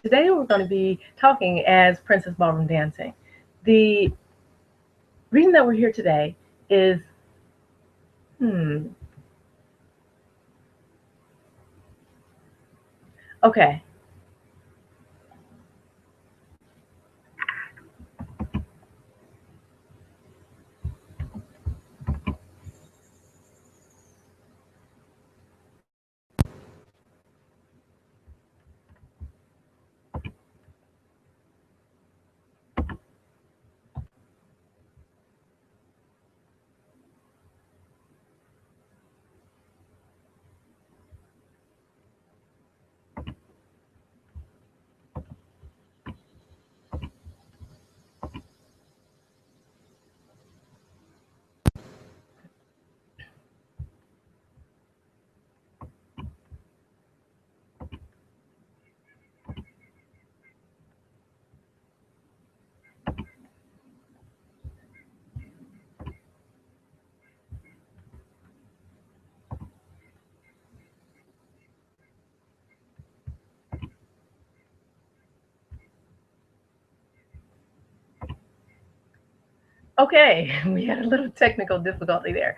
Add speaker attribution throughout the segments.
Speaker 1: today we're going to be talking as Princess Ballroom Dancing. The reason that we're here today is, okay, okay, we had a little technical difficulty there.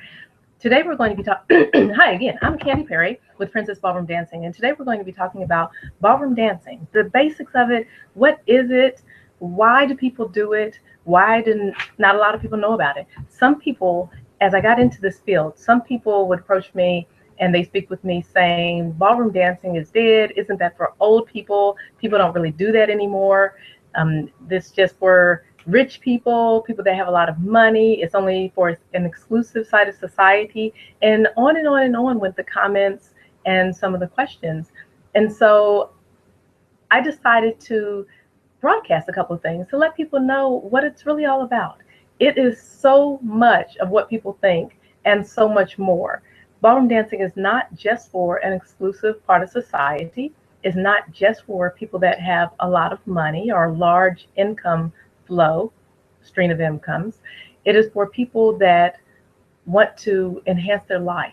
Speaker 1: Today we're going to be talking, hi again, I'm Candy Perry with Princess Ballroom Dancing, and today we're going to be talking about ballroom dancing, the basics of it, what is it, why do people do it, why didn't not a lot of people know about it. Some people, as I got into this field, some people would approach me and they speak with me saying, ballroom dancing is dead, isn't that for old people? People don't really do that anymore. This just for rich people, people that have a lot of money. It's only for an exclusive side of society, and on and on and on with the comments and some of the questions. And so I decided to broadcast a couple of things to let people know what it's really all about. It is so much of what people think and so much more. Ballroom dancing is not just for an exclusive part of society. It's not just for people that have a lot of money or large income flow, stream of incomes. It is for people that want to enhance their life.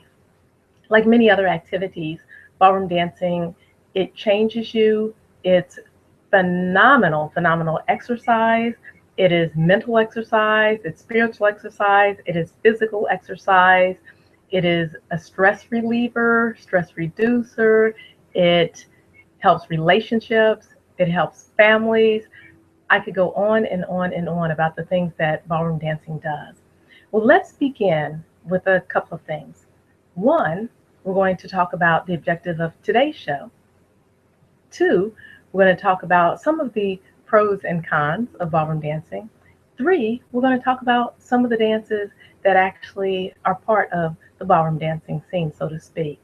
Speaker 1: Like many other activities, ballroom dancing, it changes you. It's phenomenal exercise. It is mental exercise, it's spiritual exercise, it is physical exercise, it is a stress reliever, stress reducer, it helps relationships, it helps families. I could go on and on and on about the things that ballroom dancing does. Well, let's begin with a couple of things. One, we're going to talk about the objective of today's show. Two, we're going to talk about some of the pros and cons of ballroom dancing. Three, we're going to talk about some of the dances that actually are part of the ballroom dancing scene, so to speak.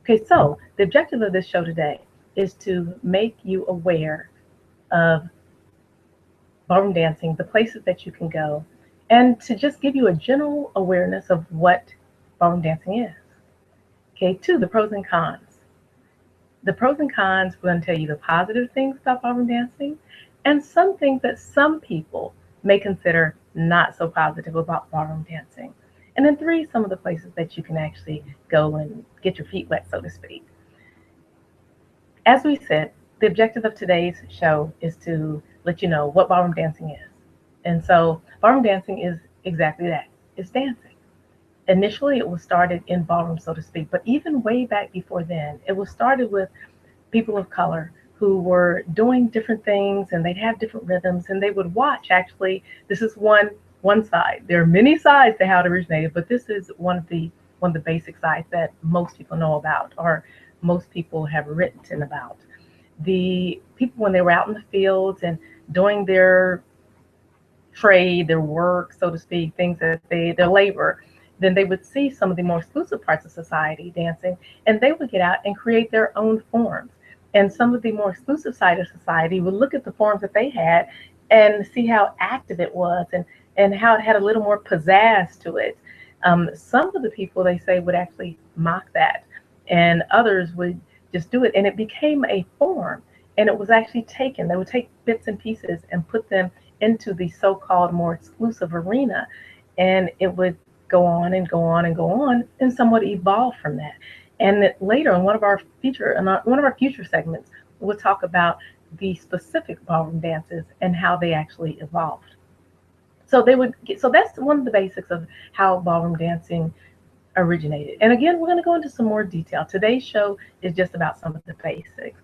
Speaker 1: Okay, so the objective of this show today is to make you aware of ballroom dancing, the places that you can go, and to just give you a general awareness of what ballroom dancing is. Okay, two, the pros and cons. The pros and cons, we're going to tell you the positive things about ballroom dancing and some things that some people may consider not so positive about ballroom dancing. And then three, some of the places that you can actually go and get your feet wet, so to speak. As we said, the objective of today's show is to let you know what ballroom dancing is. And so ballroom dancing is exactly that. It's dancing. Initially, it was started in ballroom, so to speak, but even way back before then, it was started with people of color who were doing different things, and they'd have different rhythms, and they would watch. Actually, this is one side. There are many sides to how it originated, but this is one of the basic sides that most people know about, or most people have written about. The people, when they were out in the fields and doing their trade, their work, so to speak, things that their labor, then they would see some of the more exclusive parts of society dancing, and they would get out and create their own forms. And some of the more exclusive side of society would look at the forms that they had and see how active it was, and how it had a little more pizzazz to it. Some of the people, they say, would actually mock that, and others would just do it. And it became a form, and it was actually taken. They would take bits and pieces and put them into the so-called more exclusive arena, and it would go on and go on and go on, and somewhat evolve from that. And later, in one of our future segments, we'll talk about the specific ballroom dances and how they actually evolved. So that's one of the basics of how ballroom dancing originated. And again, we're going to go into some more detail. Today's show is just about some of the basics.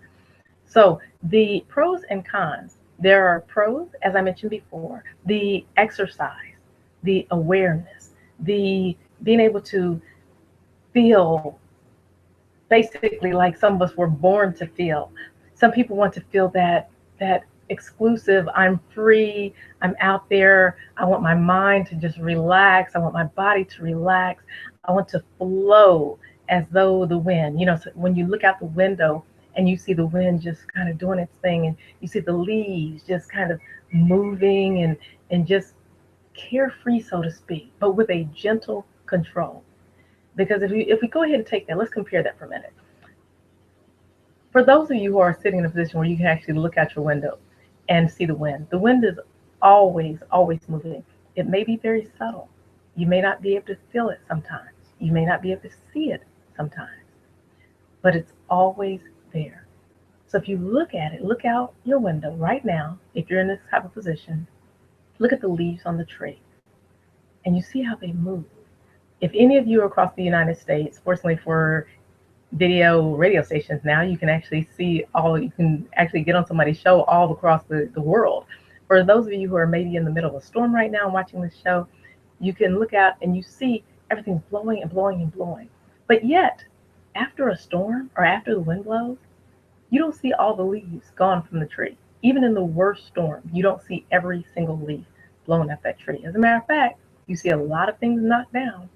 Speaker 1: So the pros and cons. There are pros, as I mentioned before, the exercise, the awareness, the being able to feel basically like some of us were born to feel. Some people want to feel that exclusive, I'm free, I'm out there, I want my mind to just relax, I want my body to relax, I want to flow as though the wind, so when you look out the window and you see the wind just kind of doing its thing, and you see the leaves just kind of moving and just carefree, so to speak, but with a gentle control. Because if we go ahead and take that, let's compare that for a minute. For those of you who are sitting in a position where you can actually look out your window and see the wind is always, always moving. It may be very subtle. You may not be able to feel it sometimes. You may not be able to see it sometimes, but it's always there. So if you look at it, look out your window right now, if you're in this type of position, look at the leaves on the tree and you see how they move. If any of you are across the United States, fortunately for radio stations now, you can actually you can actually get on somebody's show all across the world. For those of you who are maybe in the middle of a storm right now watching this show, you can look out and you see everything's blowing and blowing and blowing. But yet, after a storm or after the wind blows, you don't see all the leaves gone from the tree. Even in the worst storm, you don't see every single leaf blown off that tree. As a matter of fact, you see a lot of things knocked down,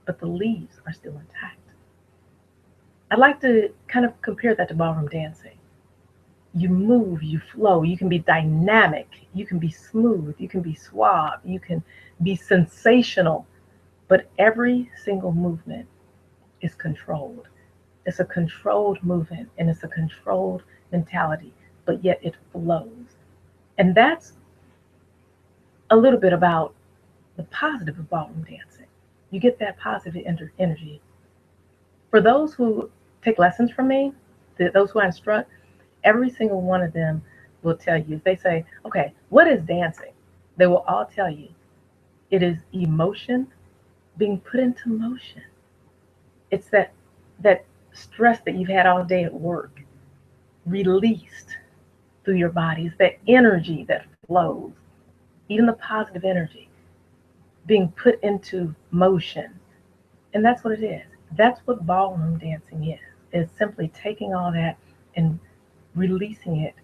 Speaker 1: but the leaves are still intact. I'd like to kind of compare that to ballroom dancing. You move, you flow, you can be dynamic, you can be smooth, you can be suave, you can be sensational, but every single movement is controlled. It's a controlled movement and it's a controlled mentality, but yet it flows. And that's a little bit about the positive of ballroom dancing. You get that positive energy. For those who take lessons from me, those who I instruct, every single one of them will tell you, if they say, okay, what is dancing? They will all tell you it is emotion being put into motion. It's that stress that you've had all day at work released through your body. It's that energy that flows, even the positive energy being put into motion. And that's what it is. That's what ballroom dancing is. It's simply taking all that and releasing it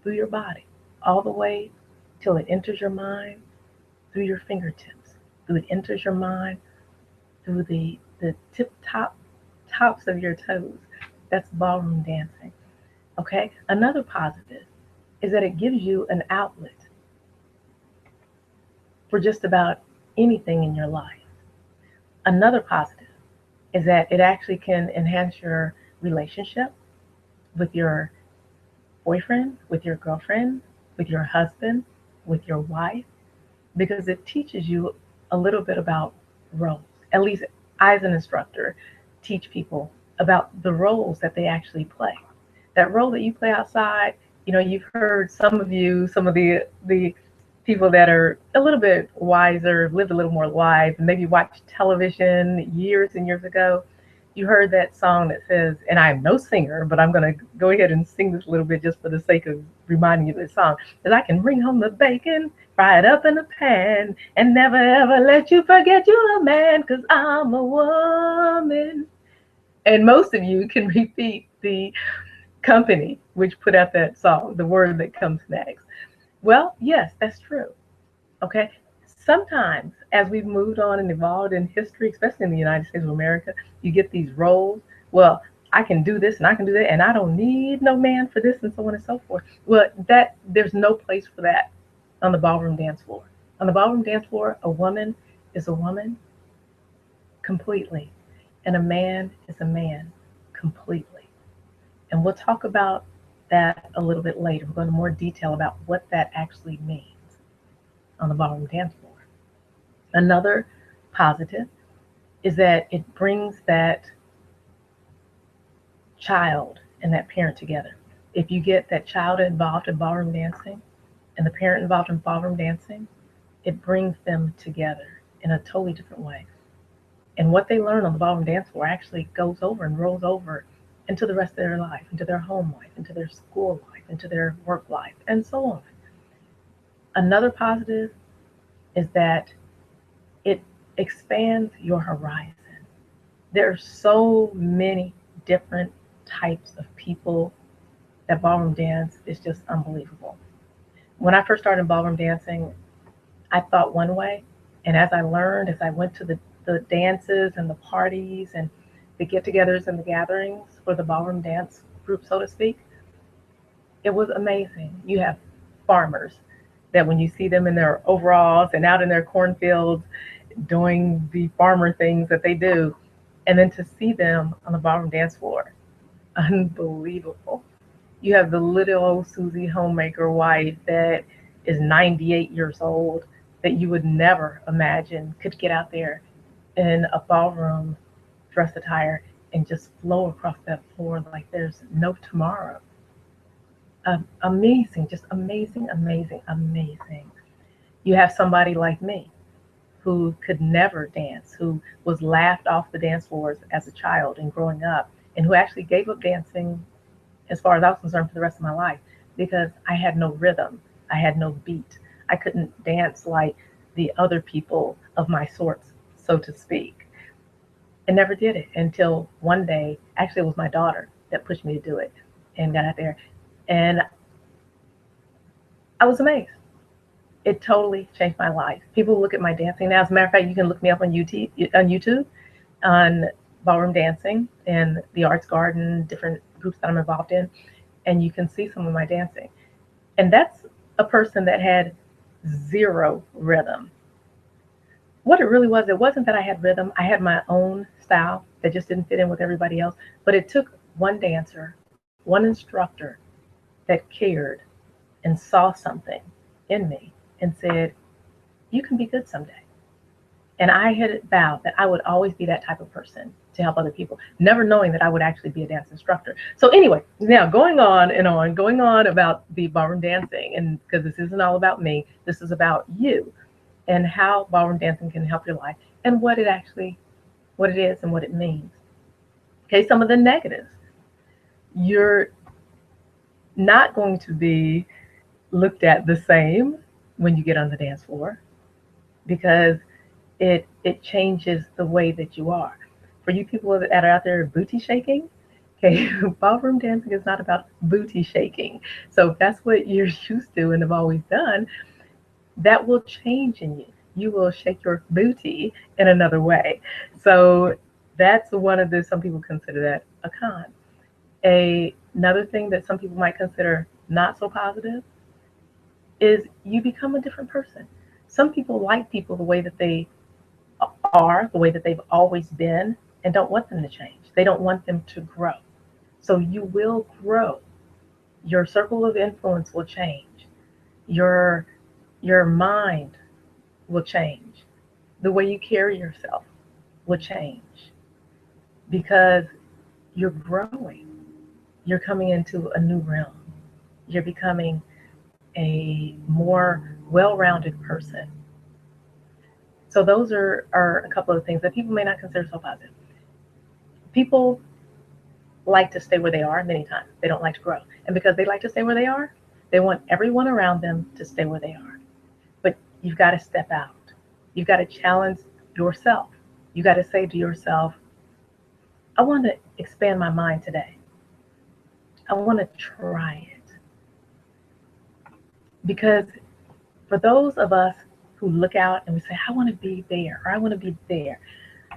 Speaker 1: through your body, all the way till it enters your mind, through your fingertips, through it enters your mind, through the tops of your toes. That's ballroom dancing. Okay? Another positive is that it gives you an outlet for just about anything in your life. Another positive is that it actually can enhance your relationship with your boyfriend, with your girlfriend, with your husband, with your wife, because it teaches you a little bit about roles. At least I, as an instructor, teach people about the roles that they actually play. That role that you play outside, you've heard some of the people that are a little bit wiser, lived a little more life, and maybe watched television years and years ago. You heard that song that says, and I'm no singer, but I'm going to go ahead and sing this a little bit just for the sake of reminding you of this song, that I can bring home the bacon, fry it up in a pan, and never ever let you forget you're a man, because I'm a woman. And most of you can repeat the company which put out that song, the word that comes next. Well, yes, that's true. Okay. Sometimes as we've moved on and evolved in history, especially in the United States of America, you get these roles. Well, I can do this and I can do that, and I don't need no man for this, and so on and so forth. Well, there's no place for that on the ballroom dance floor. On the ballroom dance floor, a woman is a woman completely, and a man is a man completely. And we'll talk about that a little bit later. We'll go into more detail about what that actually means on the ballroom dance floor. Another positive is that it brings that child and that parent together. If you get that child involved in ballroom dancing and the parent involved in ballroom dancing, it brings them together in a totally different way. And what they learn on the ballroom dance floor actually goes over and rolls over into the rest of their life, into their home life, into their school life, into their work life, and so on. Another positive is that it expands your horizon. There are so many different types of people that ballroom dance is just unbelievable. When I first started ballroom dancing, I thought one way, and as I learned, as I went to the dances and the parties and the get-togethers and the gatherings for the ballroom dance group, so to speak, it was amazing. You have farmers that when you see them in their overalls and out in their cornfields doing the farmer things that they do, and then to see them on the ballroom dance floor, unbelievable. You have the little old Susie homemaker wife that is 98 years old that you would never imagine could get out there in a ballroom dress attire and just flow across that floor like there's no tomorrow. Amazing, just amazing, amazing, amazing. You have somebody like me who could never dance, who was laughed off the dance floors as a child and growing up, and who actually gave up dancing as far as I was concerned for the rest of my life because I had no rhythm, I had no beat. I couldn't dance like the other people of my sorts, so to speak. I never did it until one day, actually, it was my daughter that pushed me to do it and got out there. And I was amazed. It totally changed my life. People look at my dancing now. As a matter of fact, you can look me up on YouTube on ballroom dancing and the arts garden, different groups that I'm involved in, and you can see some of my dancing. And that's a person that had zero rhythm. What it really was, it wasn't that I had rhythm. I had my own style that just didn't fit in with everybody else. But it took one dancer, one instructor that cared and saw something in me and said, you can be good someday. And I had vowed that I would always be that type of person to help other people, never knowing that I would actually be a dance instructor. So anyway, now going on about the ballroom dancing, and because this isn't all about me, this is about you and how ballroom dancing can help your life and what it is and what it means. Okay, some of the negatives. You're not going to be looked at the same when you get on the dance floor because it changes the way that you are. For you people that are out there booty shaking, okay, ballroom dancing is not about booty shaking. So if that's what you're used to and have always done, that will change in you. You will shake your booty in another way. So that's one of the, some people consider that a con. Another thing that some people might consider not so positive is you become a different person. Some people like people the way that they are, the way that they've always been, and don't want them to change. They don't want them to grow. So you will grow. Your circle of influence will change. Your mind will change. The way you carry yourself will change because you're growing. You're coming into a new realm. You're becoming a more well-rounded person. So those are a couple of things that people may not consider so positive. People like to stay where they are many times. They don't like to grow. And because they like to stay where they are, they want everyone around them to stay where they are. But you've got to step out. You've got to challenge yourself. You got to say to yourself, I want to expand my mind today. I want to try it. Because for those of us who look out and we say, I want to be there, or I want to be there.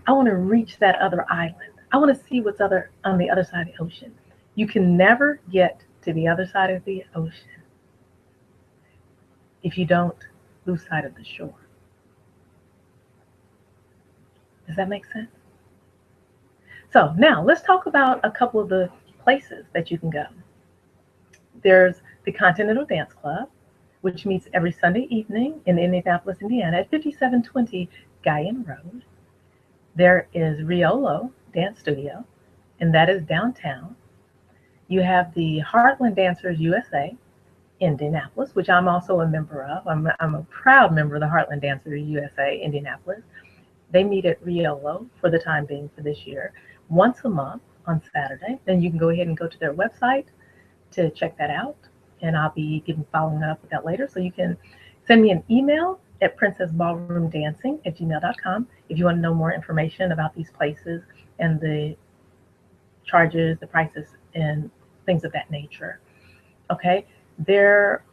Speaker 1: I want to reach that other island. I want to see what's on the other side of the ocean. You can never get to the other side of the ocean if you don't lose sight of the shore. Does that make sense? So now let's talk about a couple of the places that you can go. There's the Continental Dance Club, which meets every Sunday evening in Indianapolis, Indiana at 5720 Guyan Road. There is Riolo Dance Studio, and that is downtown. You have the Heartland Dancers USA, Indianapolis, which I'm also a member of. I'm a proud member of the Heartland Dancers USA, Indianapolis. They meet at Riolo for the time being for this year, once a month on Saturday. Then you can go ahead and go to their website to check that out. And I'll be following up with that later. So you can send me an email at princessballroomdancing@gmail.com if you want to know more information about these places and the charges, the prices, and things of that nature. Okay, there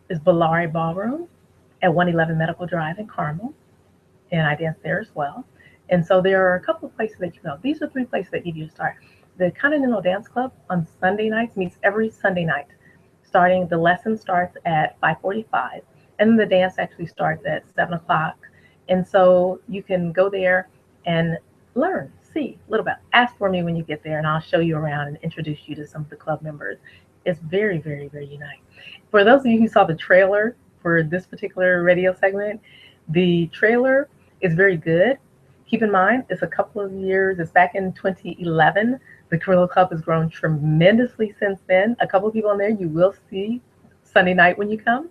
Speaker 1: is Ballari Ballroom at 111 Medical Drive in Carmel, and I dance there as well. And so there are a couple of places that you know. These are three places that give you a start. The Continental Dance Club on Sunday nights meets every Sunday night. Starting the lesson starts at 5:45, and the dance actually starts at 7 o'clock. And so you can go there and learn, see a little bit. Ask for me when you get there, and I'll show you around and introduce you to some of the club members. It's very, very, very unique. For those of you who saw the trailer for this particular radio segment, the trailer is very good. Keep in mind, it's a couple of years, it's back in 2011. The Carrillo Club has grown tremendously since then. A couple of people in there you will see Sunday night when you come.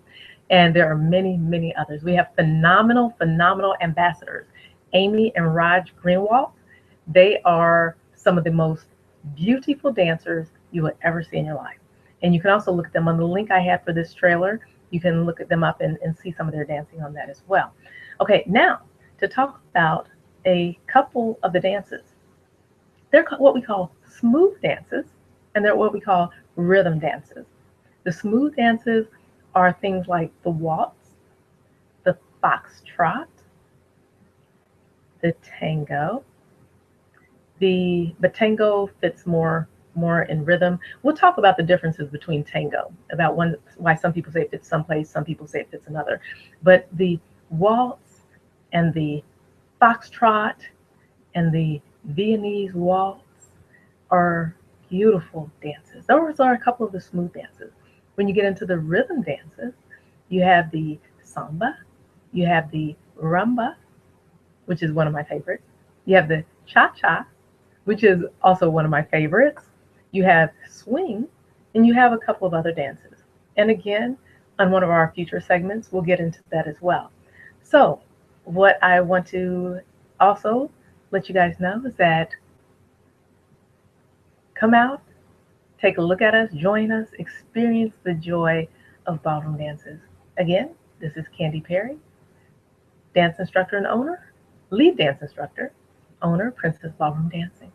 Speaker 1: And there are many, many others. We have phenomenal, phenomenal ambassadors. Amy and Raj Greenwald, they are some of the most beautiful dancers you will ever see in your life. And you can also look at them on the link I have for this trailer. You can look at them up and see some of their dancing on that as well. Okay, now to talk about a couple of the dances. They're what we call smooth dances, and they're what we call rhythm dances. The smooth dances are things like the waltz, the foxtrot, the tango. But tango fits more in rhythm. We'll talk about the differences between tango, about why some people say it fits someplace, some people say it fits another. But the waltz and the foxtrot and the Viennese waltz are beautiful dances. Those are a couple of the smooth dances. When you get into the rhythm dances, you have the samba, you have the rumba, which is one of my favorites. You have the cha-cha, which is also one of my favorites. You have swing, and you have a couple of other dances. And again, on one of our future segments, we'll get into that as well. So what I want to also let you guys know is that come out, take a look at us, join us, experience the joy of ballroom dances. Again, this is Candy Perry, dance instructor and owner, lead dance instructor, owner, Princess Ballroom Dancing.